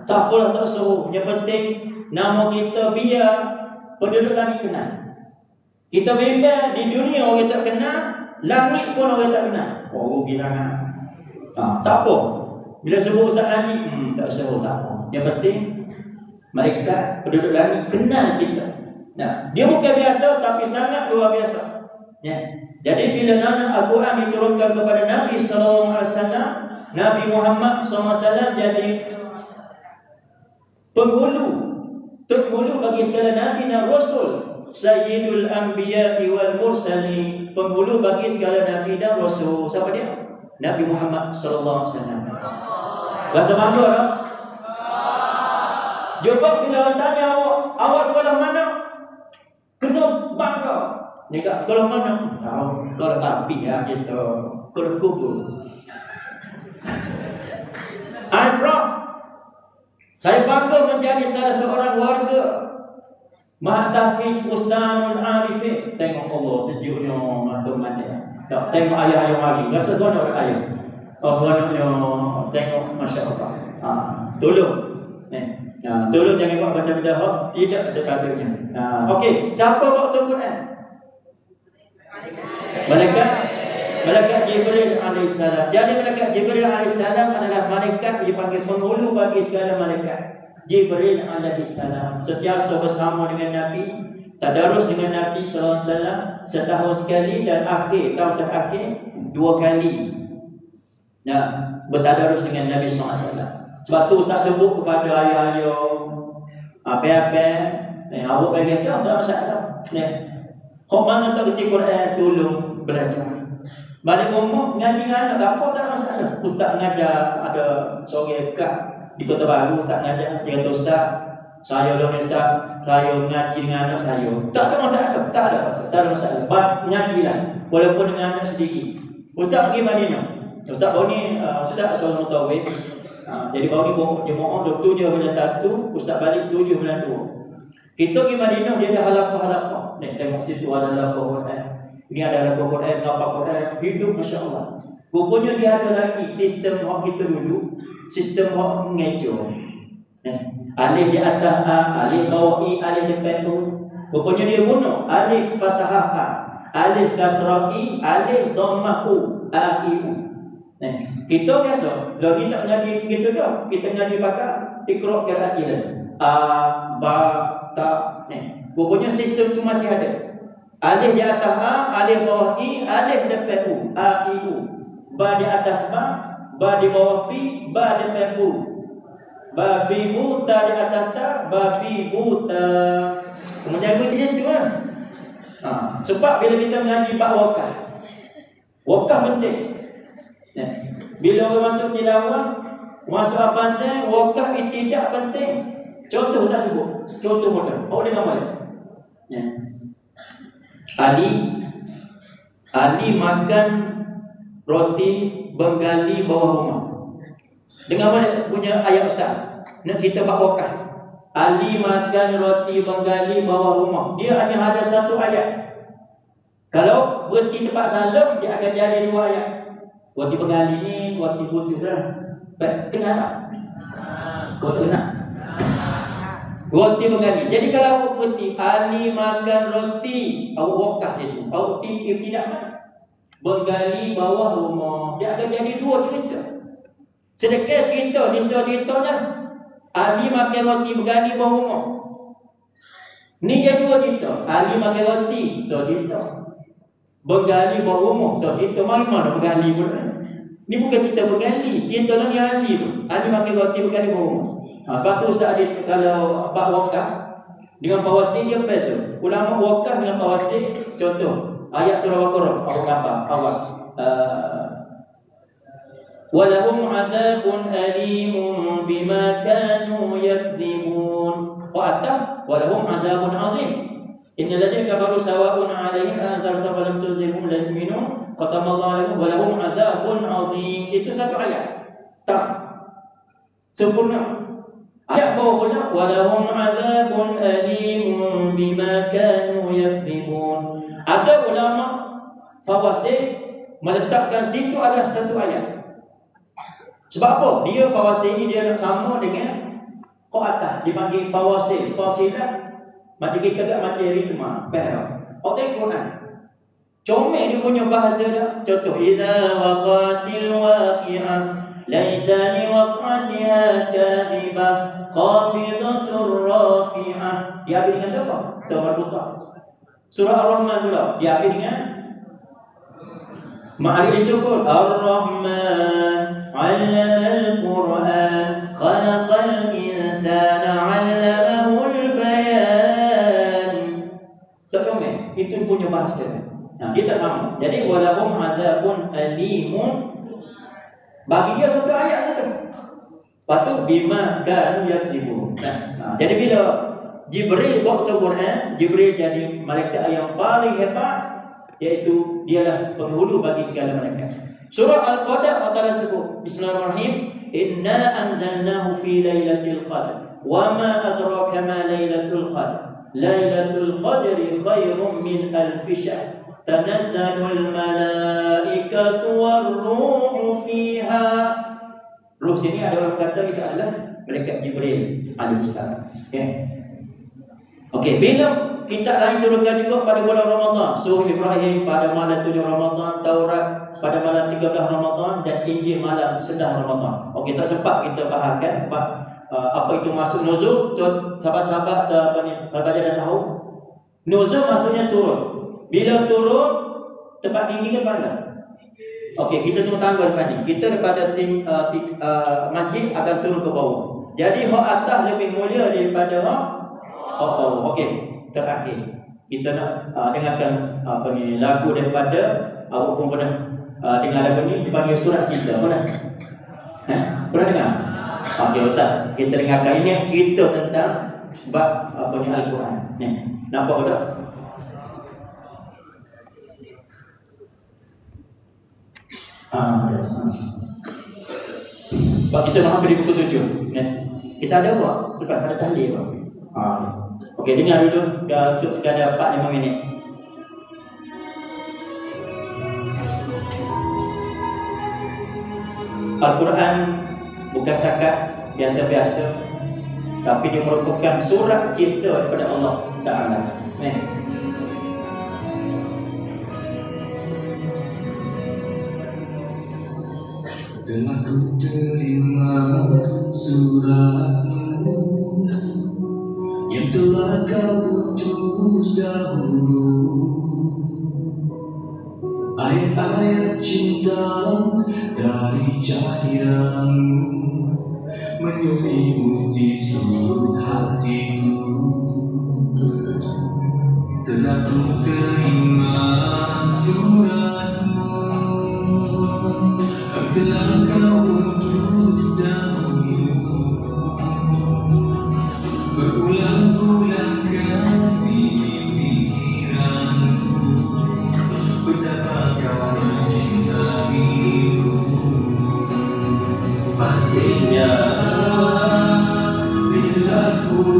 Tak apalah, tak suruh. Yang penting nama kita biar penduduk langit kenal. Kita bimbang di dunia orang tak kenal, langit pun orang tak kenal. Oh, rugi sangat. Tak apa. Bila sebut Ustaz Haji, tak suruh, tak apa. Yang penting mereka penduduk langit kenal kita. Nah, dia bukan biasa tapi sangat luar biasa. Ya. Jadi bila Al-Quran diturunkan kepada Nabi SAW, Nabi Muhammad SAW jadi penghulu bagi segala Nabi dan Rasul. Sayyidul Anbiya'i wal Mursalin, penghulu bagi segala Nabi dan Rasul. Siapa dia? Nabi Muhammad SAW. Bahasa bangga tak? Jawab bila orang tanya awak sekolah mana? Kena bangga. Ni kat sekolah mana? Tahu. Sekolah tapi ya kita. Sekolah kubur. I'm proud. Saya bangga menjadi salah seorang warga Mahtafiz Bustanul Arifin. Tengok Allah sejuknya mata-mata. Tak tengok ayah-ayah lagi. Rasa seronok orang ayah. Oh seronoknya tengok, Masya Allah. Tolong. Tolong jangan buat benda-benda hak tidak sepatutnya. Okey, siapa waktu Quran? Malaikat Jibril alaihissalam. Jadi malaikat Jibril alaihissalam adalah malaikat dipanggil penghulu bagi segala malaikat. Jibril alaihissalam sentiasa bersama dengan Nabi, tadarus dengan Nabi sallallahu alaihi wasallam setahun sekali dan tahun terakhir 2 kali. Bertadarus dengan Nabi sallallahu alaihi wasallam. Sebab tu Ustaz sebut kepada ayah-ayah apa-apa awak bagi dia tak masalah. Hok mana tak kerti Quran tolong belajar. Balik rumah ngaji dengan anak apa tak masalah. Ustaz mengajar ada seorang dekat di Kota Baru, Ustaz mengajar. Dia kata Ustaz, saya dah ni Ustaz, saya mengaji dengan anak saya. Tak ada masalah, tak ada masalah. Mengajilah walaupun dengan anak sendiri. Ustaz pergi Madinah. Ustaz baru ni Ustaz seorang mutawif. Jadi baru ni jemaah 7 bulan 1, Ustaz balik 7 bulan 2. Kita pergi Madinah, dia ada halaqah-halaqah. Tengok situ ada halaqah Quran. Ini ada halaqah Quran, tapak Quran, hidup masya-Allah. Rupanya dia ada lagi sistem hak kita dulu, sistem hak mengecoh. Alif di atas A, alif bawah I, alif depan U. Rupanya dia guna alif fathah A, alif kasrah I, alif dhammah U, A, I, U. Kita biasa, kalau kita ngaji gitu dah, kita ngaji pakai Iqra qiraat ilal. A, ba, ta. Rupanya sistem tu masih ada. Alif di atas A, alif bawah I, alif depan U, A, I, U. Ba di atas ba di bawah Bi, ba depan U. Ba bi bu ta di atas ta, ba bi bu ta. Kemudian macam tu lah. Sebab bila kita mengaji bab wakaf penting. Bila orang masuk tilawah, masuk abazan, wakaf tidak penting. Contoh tak sebut. Contoh mudah. Awak dengar balik. Ali makan roti Bengali bawah rumah. Dengar balik punya ayat Ustaz. Nak cerita bab wakaf. Ali makan roti Bengali bawah rumah. Dia hanya ada satu ayat. Kalau berhenti tempat salam, dia akan jadi 2 ayat. Roti Bengali ni roti putih lah. Kenapa? Kau kenal? Roti Bengali. Jadi kalau awak berhenti Ali makan roti, awak wakaf situ. Awak tidak Bengali bawah rumah. Dia akan jadi 2 cerita. Sedekah cerita, nisbah ceritanya Ali makan roti Bengali bawah rumah. Ni dia 2 cerita. Ali makan roti, so cerita. Bergali bawah rumah. So cerita mana bergali pun. Ni bukan cerita bergali. Cerita lah ni ahli tu. Ahli makan roti bergali bawah rumah. Sebab tu Ustaz Aziz kalau bab wakaf dengan fawasih dia beza. Ulama wakaf dengan fawasih, contoh ayat surah Baqarah apa? Awas. Walahum adzabun alimun bima kanu yakdzibun. Wa atam walahum adzabun azim. Innal ladzina kafaru sawa'un 'alaihim anzarta wa lam tunzirhum la yu'minun. Khatamallahu 'alaihim wa lahum adzabun azim. Itu satu ayat. Tak sempurna. Ayat bawah pula walahum adzabun alimun bima kanu yakdzibun. Ada ulama fawasih meletakkan situ adalah satu ayat. Sebab apa? Dia fawasih ini dia sama dengan qa'atah, dipanggil fawasih, fasilah. Macam kita kat macam ritma, faham? Okey Quran. Comel dia punya bahasa dia. Contoh idza waqatil waqi'ah laisa liwaqatiha kadhibah khafidatur rafi'ah. Dia akhir dengan apa? Tawar-buta. Surah Ar-Rahman pula. Dia akhir dengan ma'arif syukur. Ar-Rahman 'allamal Qur'an khalaqal insana 'allamahul bayan. Tak comel. Itu punya bahasa. Nah, kita sama. Jadi walahum adzabun alimun. Bagi dia satu ayat saja. Lepas bima kanu yaksibun. Jadi bila Jibril waktu Quran, Jibril jadi malaikat yang paling hebat, iaitu dialah penghulu bagi segala malaikat. Surah Al-Qadar Allah sebut Bismillahirrahmanirrahim, inna anzalnahu fi lailatul qadr wa ma adraka ma lailatul qadr lailatul qadri khairum min alf syahr tanazzalul malaikatu war-ruhu fiha. Ruh sini ada orang kata itu adalah malaikat Jibril alaihissalam. Okey, bila kitab lain turunkan juga pada bulan Ramadan, Surah Ibrahim pada malam 7 Ramadan, Taurat pada malam 13 Ramadan dan Injil malam 9 Ramadan. Okey, tak sempat kita bahagikan apa itu masuk nuzul. Sahabat-sahabat baca dah tahu. Nuzul maksudnya turun. Bila turun tempat tinggi ke mana? Okey, kita tunggu tangga depan ni. Kita daripada masjid akan turun ke bawah. Jadi hak atas lebih mulia daripada hak bawah. Okey, terakhir kita nak dengarkan lagu daripada awak pun pernah dengar lagu ni dipanggil Surat Cinta. Pernah? Pernah dengar? Okey Ustaz, kita dengarkan ini cerita tentang bab Al-Quran. Ni, nampak tak? Sebab kita nak ambil di buku 7. Kita ada apa? Lepas ada tahlil apa? Okey, dengar dulu untuk sekadar 4-5 minit. Al-Quran bukan setakat biasa-biasa, tapi dia merupakan surat cinta daripada Allah Ta'ala. Telah ku terima suratmu yang telah kau utus dahulu, ayat-ayat cinta dari cahayamu menyelimuti seluruh hatiku. Telah ku terima suratmu, telah kau utus dahulu, berulang-ulang kali fikiranku betapa kau mencintaiku. Pastinya bila ku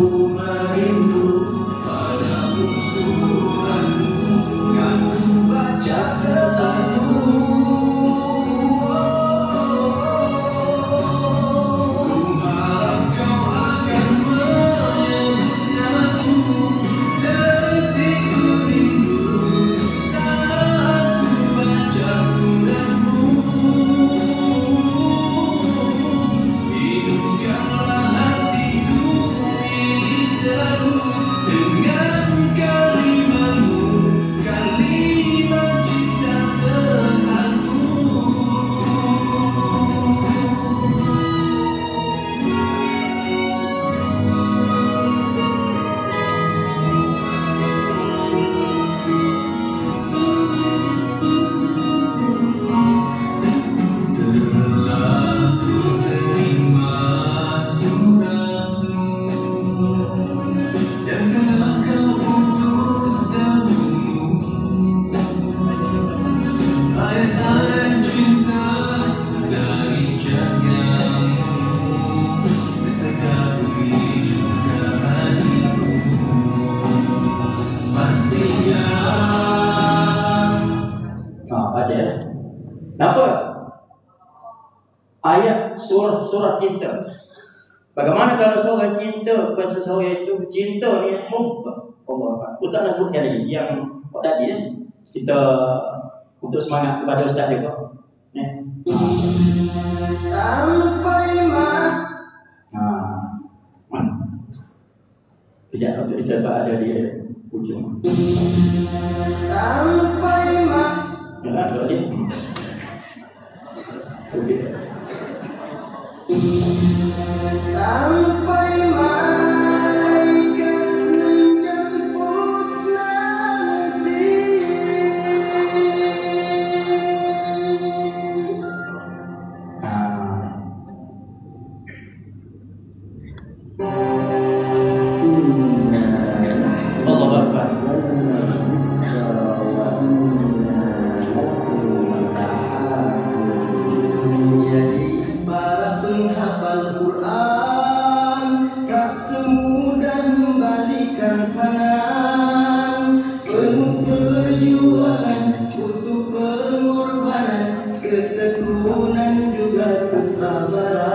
surah cinta. Bagaimana kalau surah cinta kepada seseorang itu cinta ni hubb Allah. Ustaz nak sebut sekali yang tadi kita untuk semangat kepada ustaz juga. Sampai Kejap untuk kita ada di ujung. sampai Ada dia. Okey. sampai malaikat menjemput nanti. Allah Akbar. Jadi para penghafal Quran tak semudah membalikan tangan. Penuh perjuangan, butuh pengorbanan, ketekunan juga kesabaran.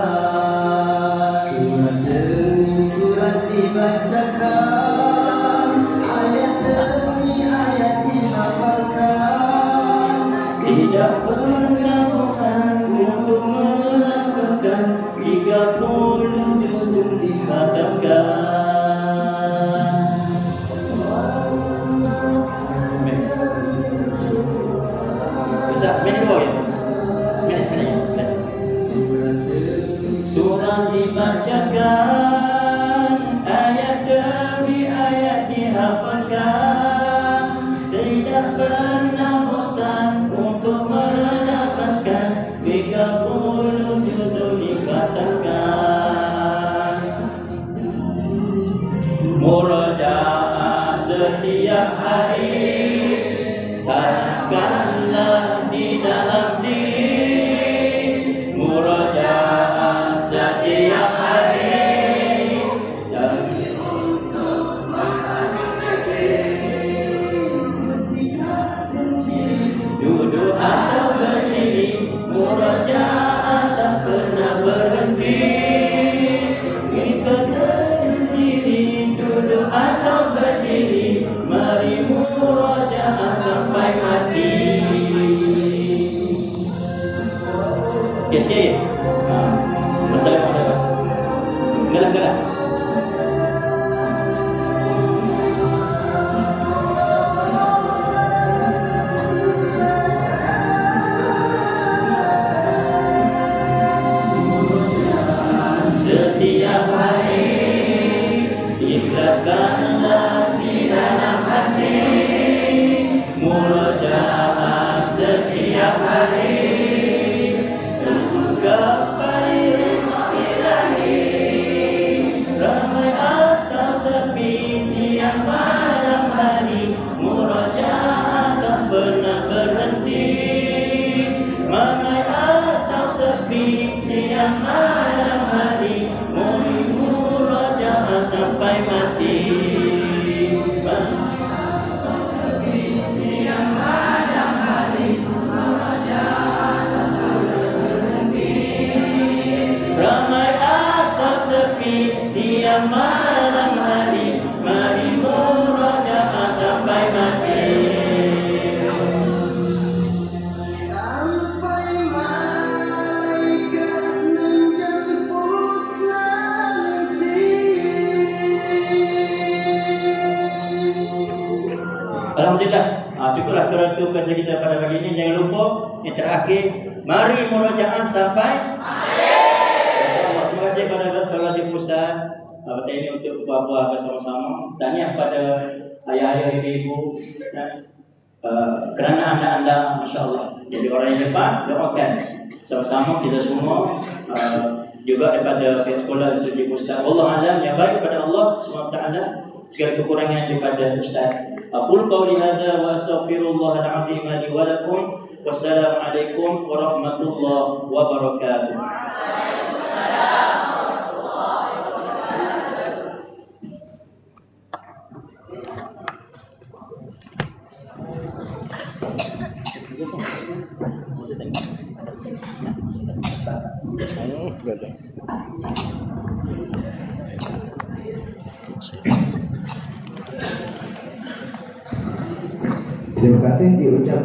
Surat demi surat dibacakan, ayat demi ayat dilafalkan. Tidak pernah bosan untuk melafalkan 30 juz dikatakan. Bisa seminit dulu ya? Seminit. Surah dibacakan, ayat demi ayat dihafalkan. Tidak pernah bosan untuk melafazkan 30 juz dikatakan. Murajaah setiap hari, tanamkanlah di dalam diri. Murajaah setiap hari, demi untuk duduk atau berdiri, murajaah tak pernah berhenti. Kita sendiri duduk atau berdiri, mari murajaah sampai mati. Okey, sikit. Masalah apa? Gelak. Setiap hari ikhlaskanlah di dalam hati. Murajaah setiap hari, gapai ridha ilahi. Ramai atau sepi, siang malam hari, murajaah tak pernah berhenti. Ramai atau sepi, siang malam hari, murajaah sampai mati. Siang malam hari, murajaah tak pernah berhenti. Ramai atau sepi, siang malam hari, mari murajaah sampai mati. sampai malaikat menjemput nanti. Alhamdulillah. Cukuplah sekarang itu kelas kita pada pagi ini. Jangan lupa yang terakhir, mari murajaah sampai InsyaAllah. Terima kasih kepada Bapak Ustaz. Pada ini untuk buah-buah bersama-sama. Tahniah pada ayah-ayah, ibu-ibu, kerana anda-anda, masya-Allah. Jadi orang yang hebat, doakan sama-sama kita semua. Juga daripada pihak sekolah Suji Ustaz. Allah alam, yang baik kepada Allah SWT. Segala kekurangan daripada Ustaz. Aqul qawli hadza wa astaghfirullah al-azim li wa lakum. Wassalamualaikum warahmatullahi wabarakatuh. Oh. Terima kasih diucapkan.